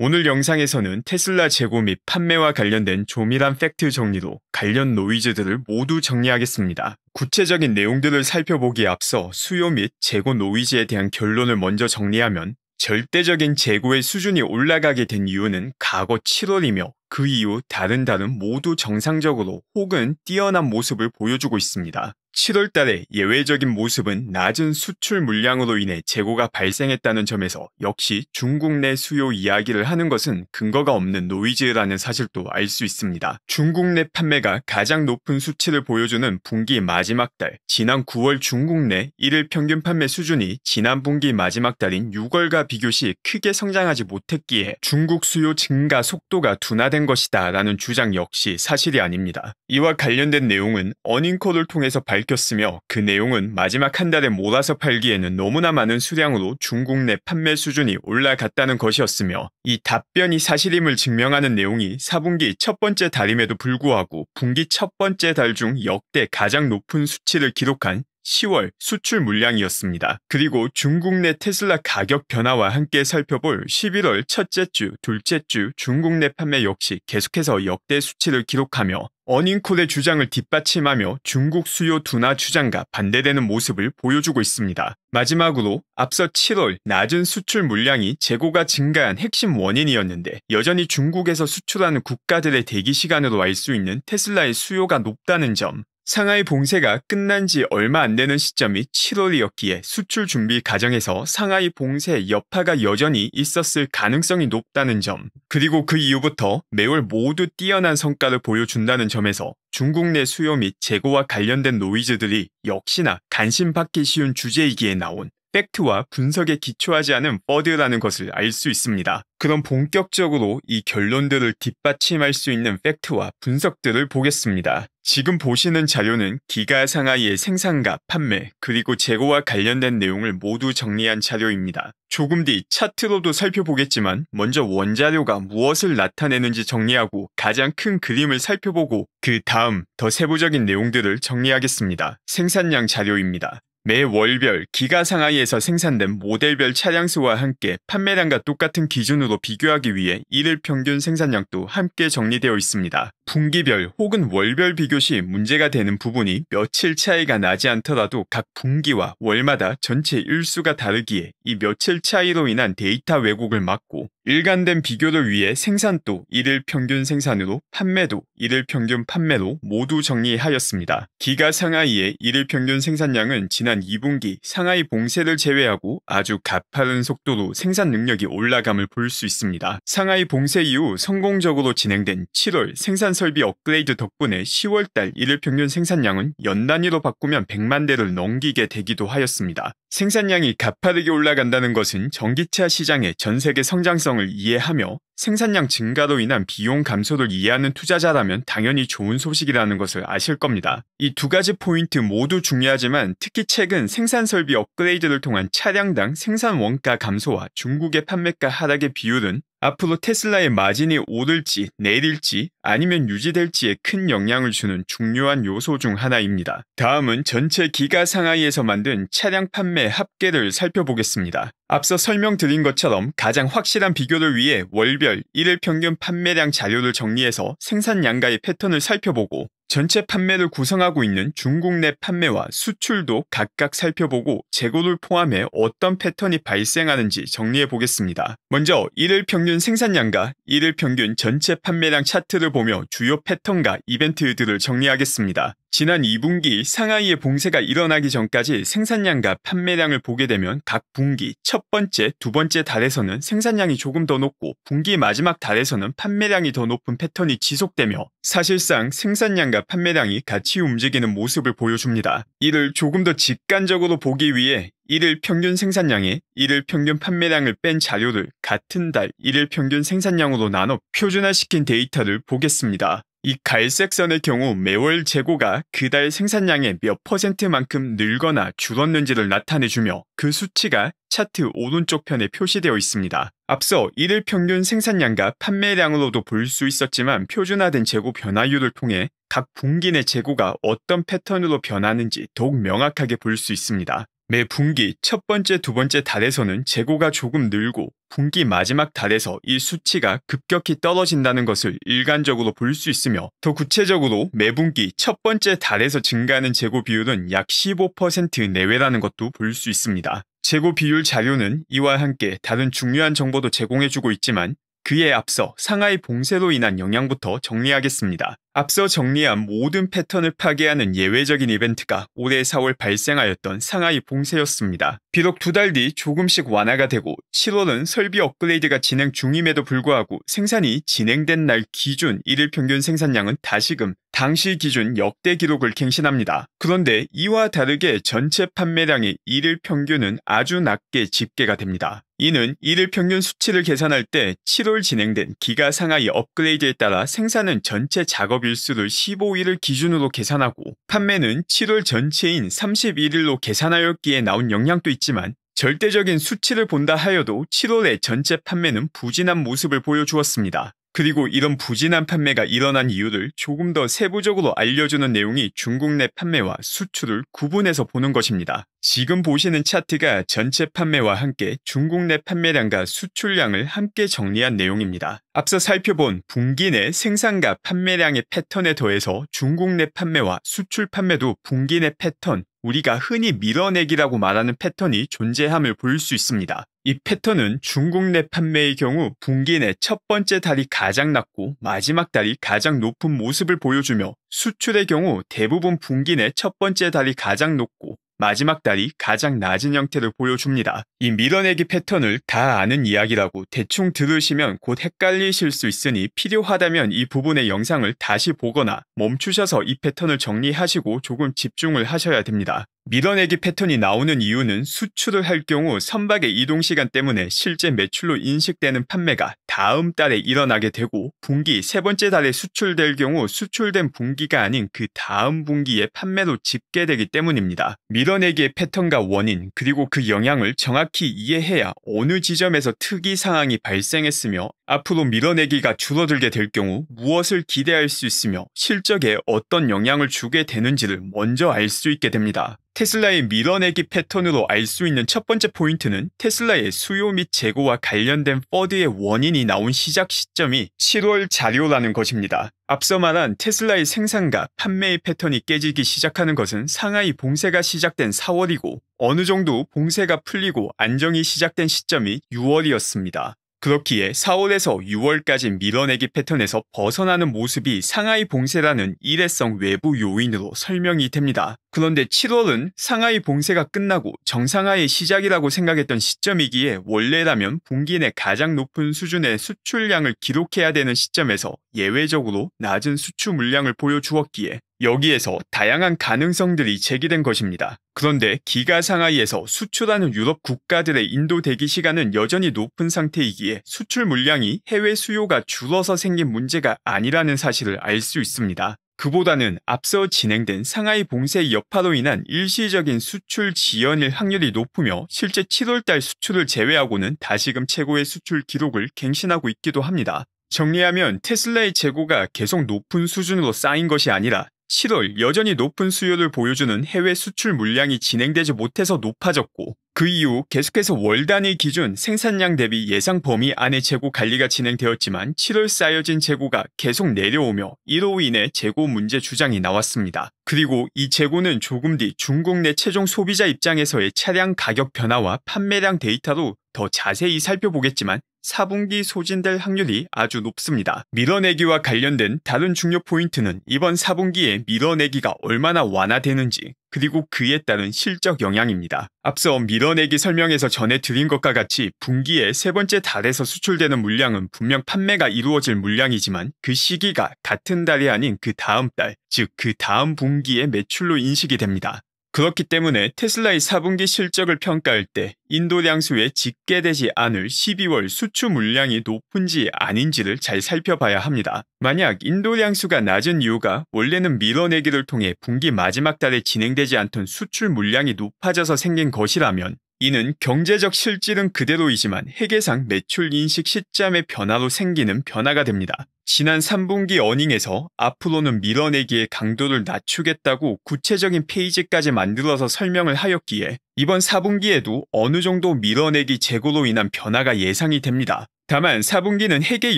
오늘 영상에서는 테슬라 재고 및 판매와 관련된 조밀한 팩트 정리로 관련 노이즈들을 모두 정리하겠습니다. 구체적인 내용들을 살펴보기에 앞서 수요 및 재고 노이즈에 대한 결론을 먼저 정리하면 절대적인 재고의 수준이 올라가게 된 이유는 과거 7월이며 그 이후 다른 달은 모두 정상적으로 혹은 뛰어난 모습을 보여주고 있습니다. 7월 달에 예외적인 모습은 낮은 수출 물량으로 인해 재고가 발생했다는 점에서 역시 중국 내 수요 이야기를 하는 것은 근거가 없는 노이즈라는 사실도 알 수 있습니다. 중국 내 판매가 가장 높은 수치를 보여주는 분기 마지막 달, 지난 9월 중국 내 일일 평균 판매 수준이 지난 분기 마지막 달인 6월과 비교시 크게 성장하지 못했기에 중국 수요 증가 속도가 둔화된 것이다 라는 주장 역시 사실이 아닙니다. 이와 관련된 내용은 어닝콜을 통해서 밝혔으며 그 내용은 마지막 한 달에 몰아서 팔기에는 너무나 많은 수량으로 중국 내 판매 수준이 올라갔다는 것이었으며 이 답변이 사실임을 증명하는 내용이 4분기 첫 번째 달임에도 불구하고 분기 첫 번째 달 중 역대 가장 높은 수치를 기록한 10월 수출 물량이었습니다. 그리고 중국 내 테슬라 가격 변화와 함께 살펴볼 11월 첫째 주, 둘째 주 중국 내 판매 역시 계속해서 역대 수치를 기록하며 어닝콜의 주장을 뒷받침하며 중국 수요 둔화 주장과 반대되는 모습을 보여주고 있습니다. 마지막으로 앞서 7월 낮은 수출 물량이 재고가 증가한 핵심 원인이었는데 여전히 중국에서 수출하는 국가들의 대기 시간으로 알 수 있는 테슬라의 수요가 높다는 점, 상하이 봉쇄가 끝난 지 얼마 안 되는 시점이 7월이었기에 수출 준비 과정에서 상하이 봉쇄 여파가 여전히 있었을 가능성이 높다는 점, 그리고 그 이후부터 매월 모두 뛰어난 성과를 보여준다는 점에서 중국 내 수요 및 재고와 관련된 노이즈들이 역시나 관심받기 쉬운 주제이기에 나온 팩트와 분석에 기초하지 않은 버드라는 것을 알 수 있습니다. 그럼 본격적으로 이 결론들을 뒷받침할 수 있는 팩트와 분석들을 보겠습니다. 지금 보시는 자료는 기가 상하이의 생산과 판매 그리고 재고와 관련된 내용을 모두 정리한 자료입니다. 조금 뒤 차트로도 살펴보겠지만 먼저 원자료가 무엇을 나타내는지 정리하고 가장 큰 그림을 살펴보고 그 다음 더 세부적인 내용들을 정리하겠습니다. 생산량 자료입니다. 매 월별 기가 상하이에서 생산된 모델별 차량 수와 함께 판매량과 똑같은 기준으로 비교하기 위해 일일 평균 생산량도 함께 정리되어 있습니다. 분기별 혹은 월별 비교 시 문제가 되는 부분이 며칠 차이가 나지 않더라도 각 분기와 월마다 전체 일수가 다르기에 이 며칠 차이로 인한 데이터 왜곡을 막고 일관된 비교를 위해 생산도 일일 평균 생산으로 판매도 일일 평균 판매로 모두 정리하였습니다. 기가 상하이의 일일 평균 생산량은 지난 2분기 상하이 봉쇄를 제외하고 아주 가파른 속도로 생산 능력이 올라감을 볼 수 있습니다. 상하이 봉쇄 이후 성공적으로 진행된 7월 생산 설비 업그레이드 덕분에 10월달 일일 평균 생산량은 연 단위로 바꾸면 100만 대를 넘기게 되기도 하였습니다. 생산량이 가파르게 올라간다는 것은 전기차 시장의 전 세계 성장성을 이해하며 생산량 증가로 인한 비용 감소를 이해하는 투자자라면 당연히 좋은 소식이라는 것을 아실 겁니다. 이 두 가지 포인트 모두 중요하지만 특히 최근 생산 설비 업그레이드를 통한 차량당 생산 원가 감소와 중국의 판매가 하락의 비율은 앞으로 테슬라의 마진이 오를지 내릴지 아니면 유지될지에 큰 영향을 주는 중요한 요소 중 하나입니다. 다음은 전체 기가 상하이에서 만든 차량 판매 합계를 살펴보겠습니다. 앞서 설명드린 것처럼 가장 확실한 비교를 위해 월별 일일 평균 판매량 자료를 정리해서 생산량과의 패턴을 살펴보고 전체 판매를 구성하고 있는 중국 내 판매와 수출도 각각 살펴보고 재고를 포함해 어떤 패턴이 발생하는지 정리해 보겠습니다. 먼저 일일 평균 생산량과 일일 평균 전체 판매량 차트를 보며 주요 패턴과 이벤트들을 정리하겠습니다. 지난 2분기 상하이의 봉쇄가 일어나기 전까지 생산량과 판매량을 보게 되면 각 분기 첫 번째, 두 번째 달에서는 생산량이 조금 더 높고 분기 마지막 달에서는 판매량이 더 높은 패턴이 지속되며 사실상 생산량과 판매량이 같이 움직이는 모습을 보여줍니다. 이를 조금 더 직관적으로 보기 위해 일일 평균 생산량에 일일 평균 판매량을 뺀 자료를 같은 달 일일 평균 생산량으로 나눠 표준화시킨 데이터를 보겠습니다. 이 갈색 선의 경우 매월 재고가 그달 생산량의 몇 %만큼 늘거나 줄었는지를 나타내주며 그 수치가 차트 오른쪽 편에 표시되어 있습니다. 앞서 일일 평균 생산량과 판매량으로도 볼 수 있었지만 표준화된 재고 변화율을 통해 각 분기 내 재고가 어떤 패턴으로 변하는지 더욱 명확하게 볼 수 있습니다. 매 분기 첫 번째, 두 번째 달에서는 재고가 조금 늘고 분기 마지막 달에서 이 수치가 급격히 떨어진다는 것을 일관적으로 볼 수 있으며, 더 구체적으로 매분기 첫 번째 달에서 증가하는 재고 비율은 약 15% 내외라는 것도 볼 수 있습니다. 재고 비율 자료는 이와 함께 다른 중요한 정보도 제공해주고 있지만 그에 앞서 상하이 봉쇄로 인한 영향부터 정리하겠습니다. 앞서 정리한 모든 패턴을 파괴하는 예외적인 이벤트가 올해 4월 발생하였던 상하이 봉쇄였습니다. 비록 2달 뒤 조금씩 완화가 되고 7월은 설비 업그레이드가 진행 중임에도 불구하고 생산이 진행된 날 기준 일일 평균 생산량은 다시금 당시 기준 역대 기록을 갱신합니다. 그런데 이와 다르게 전체 판매량의 일일 평균은 아주 낮게 집계가 됩니다. 이는 일일 평균 수치를 계산할 때 7월 진행된 기가 상하이 업그레이드에 따라 생산은 전체 작업 일수를 15일을 기준으로 계산하고 판매는 7월 전체인 31일로 계산하였기에 나온 영향도 있지만, 절대적인 수치를 본다 하여도 7월의 전체 판매는 부진한 모습을 보여주었습니다. 그리고 이런 부진한 판매가 일어난 이유를 조금 더 세부적으로 알려주는 내용이 중국 내 판매와 수출을 구분해서 보는 것입니다. 지금 보시는 차트가 전체 판매와 함께 중국 내 판매량과 수출량을 함께 정리한 내용입니다. 앞서 살펴본 분기 내 생산과 판매량의 패턴에 더해서 중국 내 판매와 수출 판매도 분기 내 패턴, 우리가 흔히 밀어내기라고 말하는 패턴이 존재함을 볼 수 있습니다. 이 패턴은 중국 내 판매의 경우 분기 내 첫 번째 달이 가장 낮고 마지막 달이 가장 높은 모습을 보여주며, 수출의 경우 대부분 분기 내 첫 번째 달이 가장 높고 마지막 달이 가장 낮은 형태를 보여줍니다. 이 밀어내기 패턴을 다 아는 이야기라고 대충 들으시면 곧 헷갈리실 수 있으니 필요하다면 이 부분의 영상을 다시 보거나 멈추셔서 이 패턴을 정리하시고 조금 집중을 하셔야 됩니다. 밀어내기 패턴이 나오는 이유는 수출을 할 경우 선박의 이동시간 때문에 실제 매출로 인식되는 판매가 다음 달에 일어나게 되고, 분기 세 번째 달에 수출될 경우 수출된 분기가 아닌 그 다음 분기의 판매로 집계되기 때문입니다. 밀어내기의 패턴과 원인 그리고 그 영향을 정확히 이해해야 어느 지점에서 특이 상황이 발생했으며 앞으로 밀어내기가 줄어들게 될 경우 무엇을 기대할 수 있으며 실적에 어떤 영향을 주게 되는지를 먼저 알 수 있게 됩니다. 테슬라의 밀어내기 패턴으로 알 수 있는 첫 번째 포인트는 테슬라의 수요 및 재고와 관련된 퍼드의 원인이 나온 시작 시점이 7월 자료라는 것입니다. 앞서 말한 테슬라의 생산과 판매의 패턴이 깨지기 시작하는 것은 상하이 봉쇄가 시작된 4월이고 어느 정도 봉쇄가 풀리고 안정이 시작된 시점이 6월이었습니다. 그렇기에 4월에서 6월까지 밀어내기 패턴에서 벗어나는 모습이 상하이 봉쇄라는 일회성 외부 요인으로 설명이 됩니다. 그런데 7월은 상하이 봉쇄가 끝나고 정상화의 시작이라고 생각했던 시점이기에 원래라면 분기 내 가장 높은 수준의 수출량을 기록해야 되는 시점에서 예외적으로 낮은 수출 물량을 보여주었기에 여기에서 다양한 가능성들이 제기된 것입니다. 그런데 기가 상하이에서 수출하는 유럽 국가들의 인도 대기 시간은 여전히 높은 상태이기에 수출 물량이 해외 수요가 줄어서 생긴 문제가 아니라는 사실을 알 수 있습니다. 그보다는 앞서 진행된 상하이 봉쇄 여파로 인한 일시적인 수출 지연일 확률이 높으며 실제 7월달 수출을 제외하고는 다시금 최고의 수출 기록을 갱신하고 있기도 합니다. 정리하면 테슬라의 재고가 계속 높은 수준으로 쌓인 것이 아니라 7월 여전히 높은 수요를 보여주는 해외 수출 물량이 진행되지 못해서 높아졌고, 그 이후 계속해서 월 단위 기준 생산량 대비 예상 범위 안의 재고 관리가 진행되었지만 7월 쌓여진 재고가 계속 내려오며 이로 인해 재고 문제 주장이 나왔습니다. 그리고 이 재고는 조금 뒤 중국 내 최종 소비자 입장에서의 차량 가격 변화와 판매량 데이터로 더 자세히 살펴보겠지만 4분기 소진될 확률이 아주 높습니다. 밀어내기와 관련된 다른 중요 포인트는 이번 4분기에 밀어내기가 얼마나 완화되는지 그리고 그에 따른 실적 영향입니다. 앞서 밀어내기 설명에서 전해드린 것과 같이 분기의 세 번째 달에서 수출되는 물량은 분명 판매가 이루어질 물량이지만 그 시기가 같은 달이 아닌 그 다음 달, 즉 그 다음 분기의 매출로 인식이 됩니다. 그렇기 때문에 테슬라의 4분기 실적을 평가할 때 인도량수에 집계되지 않을 12월 수출 물량이 높은지 아닌지를 잘 살펴봐야 합니다. 만약 인도량수가 낮은 이유가 원래는 밀어내기를 통해 분기 마지막 달에 진행되지 않던 수출 물량이 높아져서 생긴 것이라면 이는 경제적 실질은 그대로이지만 회계상 매출 인식 시점의 변화로 생기는 변화가 됩니다. 지난 3분기 어닝에서 앞으로는 밀어내기의 강도를 낮추겠다고 구체적인 페이지까지 만들어서 설명을 하였기에 이번 4분기에도 어느 정도 밀어내기 재고로 인한 변화가 예상이 됩니다. 다만 4분기는 회계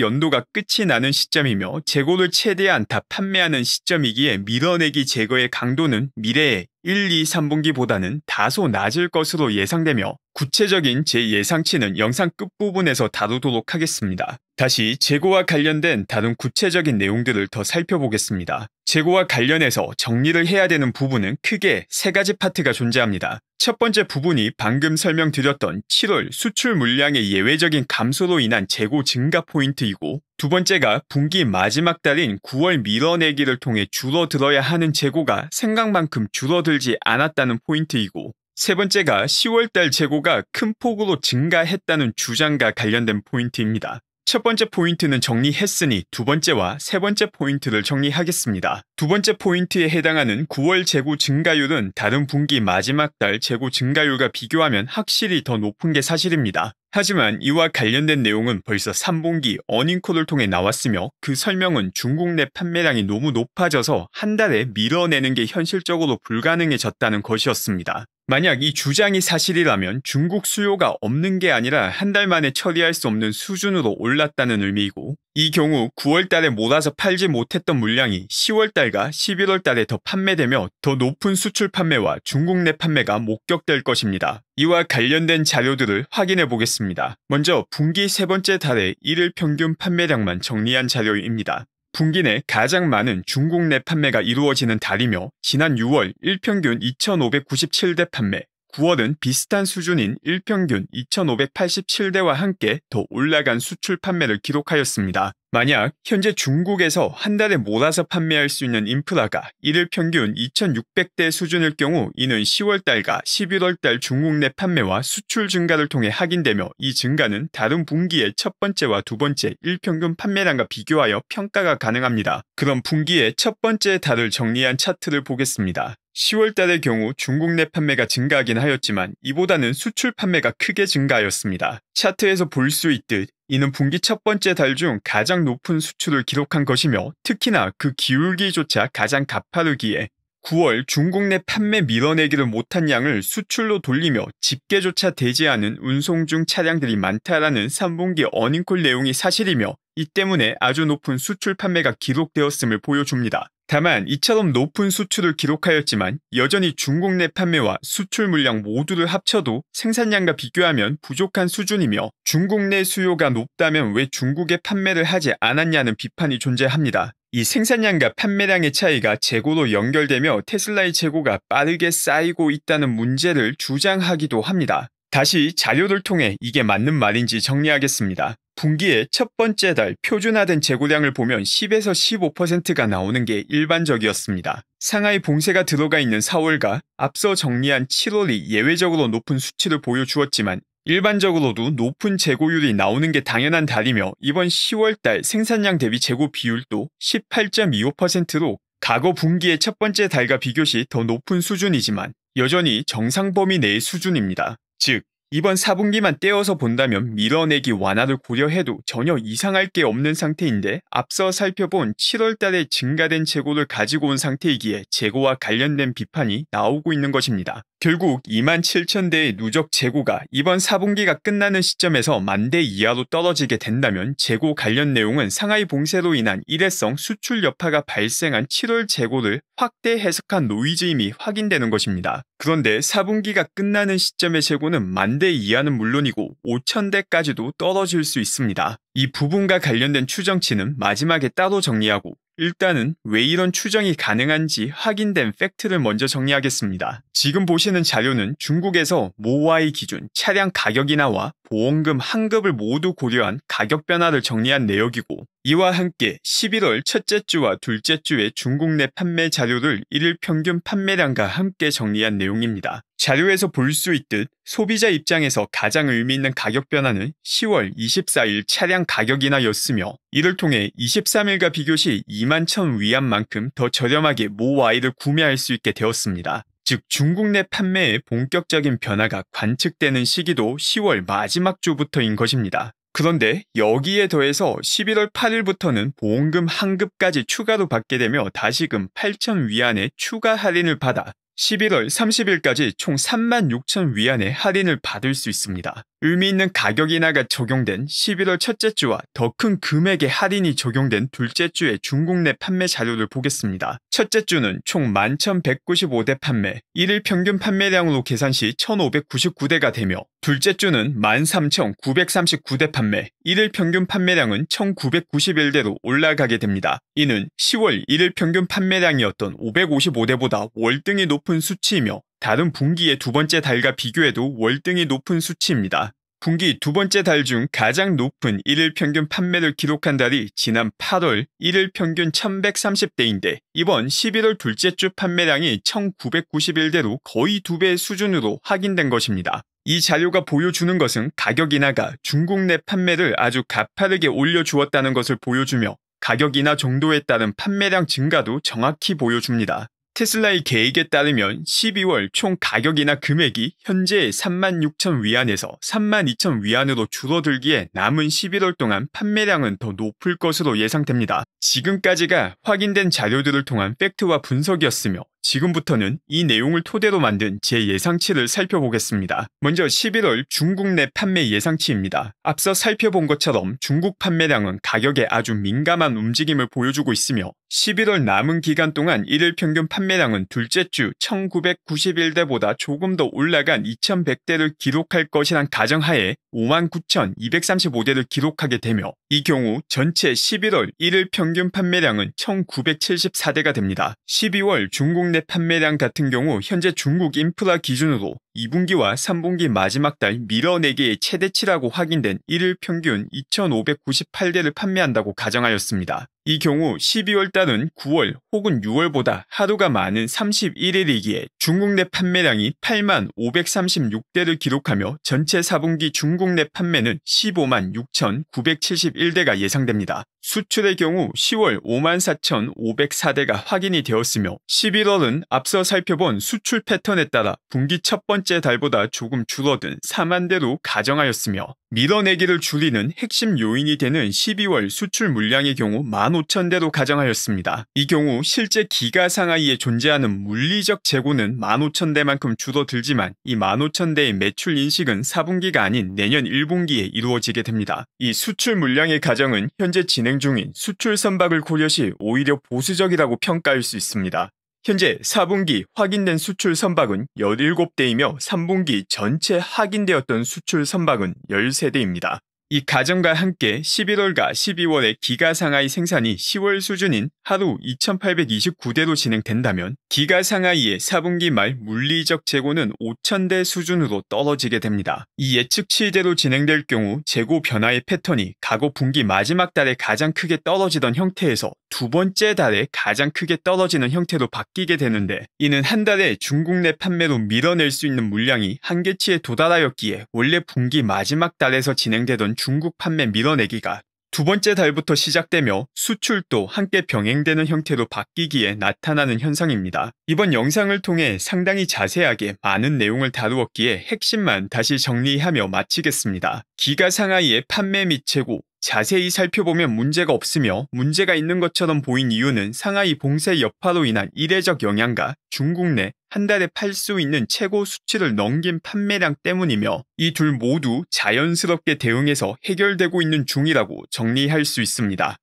연도가 끝이 나는 시점이며 재고를 최대한 다 판매하는 시점이기에 밀어내기 제거의 강도는 미래의 1, 2, 3분기보다는 다소 낮을 것으로 예상되며 구체적인 제 예상치는 영상 끝부분에서 다루도록 하겠습니다. 다시 재고와 관련된 다른 구체적인 내용들을 더 살펴보겠습니다. 재고와 관련해서 정리를 해야 되는 부분은 크게 세 가지 파트가 존재합니다. 첫 번째 부분이 방금 설명드렸던 7월 수출 물량의 예외적인 감소로 인한 재고 증가 포인트이고, 두 번째가 분기 마지막 달인 9월 밀어내기를 통해 줄어들어야 하는 재고가 생각만큼 줄어들지 않았다는 포인트이고, 세 번째가 10월달 재고가 큰 폭으로 증가했다는 주장과 관련된 포인트입니다. 첫 번째 포인트는 정리했으니 두 번째와 세 번째 포인트를 정리하겠습니다. 두 번째 포인트에 해당하는 9월 재고 증가율은 다른 분기 마지막 달 재고 증가율과 비교하면 확실히 더 높은 게 사실입니다. 하지만 이와 관련된 내용은 벌써 3분기 어닝콜을 통해 나왔으며 그 설명은 중국 내 판매량이 너무 높아져서 한 달에 밀어내는 게 현실적으로 불가능해졌다는 것이었습니다. 만약 이 주장이 사실이라면 중국 수요가 없는 게 아니라 한 달 만에 처리할 수 없는 수준으로 올랐다는 의미이고, 이 경우 9월 달에 몰아서 팔지 못했던 물량이 10월 달과 11월 달에 더 판매되며 더 높은 수출 판매와 중국 내 판매가 목격될 것입니다. 이와 관련된 자료들을 확인해 보겠습니다. 먼저 분기 세 번째 달의 일일 평균 판매량만 정리한 자료입니다. 분기 내 가장 많은 중국 내 판매가 이루어지는 달이며 지난 6월 일평균 2,597대 판매, 9월은 비슷한 수준인 일평균 2,587대와 함께 더 올라간 수출 판매를 기록하였습니다. 만약 현재 중국에서 한 달에 몰아서 판매할 수 있는 인프라가 일일 평균 2,600대 수준일 경우 이는 10월달과 11월달 중국 내 판매와 수출 증가를 통해 확인되며, 이 증가는 다른 분기의 첫 번째와 두 번째 일평균 판매량과 비교하여 평가가 가능합니다. 그럼 분기의 첫 번째 달을 정리한 차트를 보겠습니다. 10월 달의 경우 중국 내 판매가 증가하긴 하였지만 이보다는 수출 판매가 크게 증가하였습니다. 차트에서 볼 수 있듯 이는 분기 첫 번째 달 중 가장 높은 수출을 기록한 것이며, 특히나 그 기울기조차 가장 가파르기에 9월 중국 내 판매 밀어내기를 못한 양을 수출로 돌리며 집계조차 되지 않은 운송 중 차량들이 많다라는 3분기 어닝콜 내용이 사실이며, 이 때문에 아주 높은 수출 판매가 기록되었음을 보여줍니다. 다만 이처럼 높은 수출을 기록하였지만 여전히 중국 내 판매와 수출 물량 모두를 합쳐도 생산량과 비교하면 부족한 수준이며, 중국 내 수요가 높다면 왜 중국에 판매를 하지 않았냐는 비판이 존재합니다. 이 생산량과 판매량의 차이가 재고로 연결되며 테슬라의 재고가 빠르게 쌓이고 있다는 문제를 주장하기도 합니다. 다시 자료를 통해 이게 맞는 말인지 정리하겠습니다. 분기의 첫 번째 달 표준화된 재고량을 보면 10에서 15%가 나오는 게 일반적이었습니다. 상하이 봉쇄가 들어가 있는 4월과 앞서 정리한 7월이 예외적으로 높은 수치를 보여주었지만 일반적으로도 높은 재고율이 나오는 게 당연한 달이며, 이번 10월 달 생산량 대비 재고 비율도 18.25%로 과거 분기의 첫 번째 달과 비교시 더 높은 수준이지만 여전히 정상 범위 내의 수준입니다. 즉, 이번 4분기만 떼어서 본다면 밀어내기 완화를 고려해도 전혀 이상할 게 없는 상태인데, 앞서 살펴본 7월 달에 증가된 재고를 가지고 온 상태이기에 재고와 관련된 비판이 나오고 있는 것입니다. 결국 27,000대의 누적 재고가 이번 4분기가 끝나는 시점에서 10,000대 이하로 떨어지게 된다면 재고 관련 내용은 상하이 봉쇄로 인한 일회성 수출 여파가 발생한 7월 재고를 확대 해석한 노이즈임이 확인되는 것입니다. 그런데 4분기가 끝나는 시점의 재고는 10,000대 이하는 물론이고 5,000대까지도 떨어질 수 있습니다. 이 부분과 관련된 추정치는 마지막에 따로 정리하고, 일단은 왜 이런 추정이 가능한지 확인된 팩트를 먼저 정리하겠습니다. 지금 보시는 자료는 중국에서 모와이 기준 차량 가격 인하와 보험금 환급을 모두 고려한 가격 변화를 정리한 내역이고, 이와 함께 11월 첫째 주와 둘째 주의 중국 내 판매 자료를 일일 평균 판매량과 함께 정리한 내용입니다. 자료에서 볼 수 있듯 소비자 입장에서 가장 의미 있는 가격 변화는 10월 24일 차량 가격 인하였으며, 이를 통해 23일과 비교시 21,000 위안만큼 더 저렴하게 모와이를 구매할 수 있게 되었습니다. 즉 중국 내 판매의 본격적인 변화가 관측되는 시기도 10월 마지막 주부터인 것입니다. 그런데 여기에 더해서 11월 8일부터는 보험금 환급까지 추가로 받게 되며 다시금 8천 위안의 추가 할인을 받아 11월 30일까지 총 36,000 위안의 할인을 받을 수 있습니다. 의미 있는 가격 인하가 적용된 11월 첫째 주와 더 큰 금액의 할인이 적용된 둘째 주의 중국 내 판매 자료를 보겠습니다. 첫째 주는 총 11,195대 판매, 1일 평균 판매량으로 계산 시 1,599대가 되며 둘째 주는 13,939대 판매, 1일 평균 판매량은 1,991대로 올라가게 됩니다. 이는 10월 1일 평균 판매량이었던 555대보다 월등히 높은 수치이며 다른 분기의 두 번째 달과 비교해도 월등히 높은 수치입니다. 분기 두 번째 달 중 가장 높은 1일 평균 판매를 기록한 달이 지난 8월 1일 평균 1130대인데 이번 11월 둘째 주 판매량이 1991대로 거의 2배의 수준으로 확인된 것입니다. 이 자료가 보여주는 것은 가격 인하가 중국 내 판매를 아주 가파르게 올려주었다는 것을 보여주며 가격 인하 정도에 따른 판매량 증가도 정확히 보여줍니다. 테슬라의 계획에 따르면 12월 총 가격 인하 금액이 현재의 36,000 위안에서 32,000 위안으로 줄어들기에 남은 11월 동안 판매량은 더 높을 것으로 예상됩니다. 지금까지가 확인된 자료들을 통한 팩트와 분석이었으며 지금부터는 이 내용을 토대로 만든 제 예상치를 살펴보겠습니다. 먼저 11월 중국 내 판매 예상치입니다. 앞서 살펴본 것처럼 중국 판매량은 가격에 아주 민감한 움직임을 보여주고 있으며 11월 남은 기간 동안 1일 평균 판매량은 둘째 주 1991대보다 조금 더 올라간 2100대를 기록할 것이란 가정하에 59,235대를 기록하게 되며 이 경우 전체 11월 1일 평균 판매량은 1974대가 됩니다. 12월 중국 내 판매량 같은 경우 현재 중국 인프라 기준으로 2분기와 3분기 마지막 달 밀어내기의 최대치라고 확인된 1일 평균 2,598대를 판매한다고 가정하였습니다. 이 경우 12월 달은 9월 혹은 6월보다 하루가 많은 31일이기에 중국 내 판매량이 85,536대를 기록하며 전체 4분기 중국 내 판매는 156,971대가 예상됩니다. 수출의 경우 10월 54,504대가 확인이 되었으며 11월은 앞서 살펴본 수출 패턴에 따라 분기 첫 번째 달보다 조금 줄어든 4만 대로 가정하였으며 밀어내기를 줄이는 핵심 요인이 되는 12월 수출 물량의 경우 15,000대로 가정하였습니다. 이 경우 실제 기가 상하이에 존재하는 물리적 재고는 15,000대만큼 줄어들지만 이 15,000대의 매출 인식은 4분기가 아닌 내년 1분기에 이루어지게 됩니다. 이 수출 물량의 가정은 현재 진행 중인 수출 선박을 고려시 오히려 보수적이라고 평가할 수 있습니다. 현재 4분기 확인된 수출 선박은 17대이며 3분기 전체 확인되었던 수출 선박은 13대입니다. 이 가정과 함께 11월과 12월의 기가 상하이 생산이 10월 수준인 하루 2,829대로 진행된다면 기가 상하이의 4분기 말 물리적 재고는 5,000대 수준으로 떨어지게 됩니다. 이 예측치대로 진행될 경우 재고 변화의 패턴이 과거 분기 마지막 달에 가장 크게 떨어지던 형태에서 두 번째 달에 가장 크게 떨어지는 형태로 바뀌게 되는데 이는 한 달에 중국 내 판매로 밀어낼 수 있는 물량이 한계치에 도달하였기에 원래 분기 마지막 달에서 진행되던 중국 판매 밀어내기가 두 번째 달부터 시작되며 수출도 함께 병행되는 형태로 바뀌기에 나타나는 현상입니다. 이번 영상을 통해 상당히 자세하게 많은 내용을 다루었기에 핵심만 다시 정리하며 마치겠습니다. 기가 상하이의 판매 및 재고 자세히 살펴보면 문제가 없으며 문제가 있는 것처럼 보인 이유는 상하이 봉쇄 여파로 인한 이례적 영향과 중국 내 한 달에 팔 수 있는 최고 수치를 넘긴 판매량 때문이며 이 둘 모두 자연스럽게 대응해서 해결되고 있는 중이라고 정리할 수 있습니다.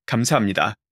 감사합니다.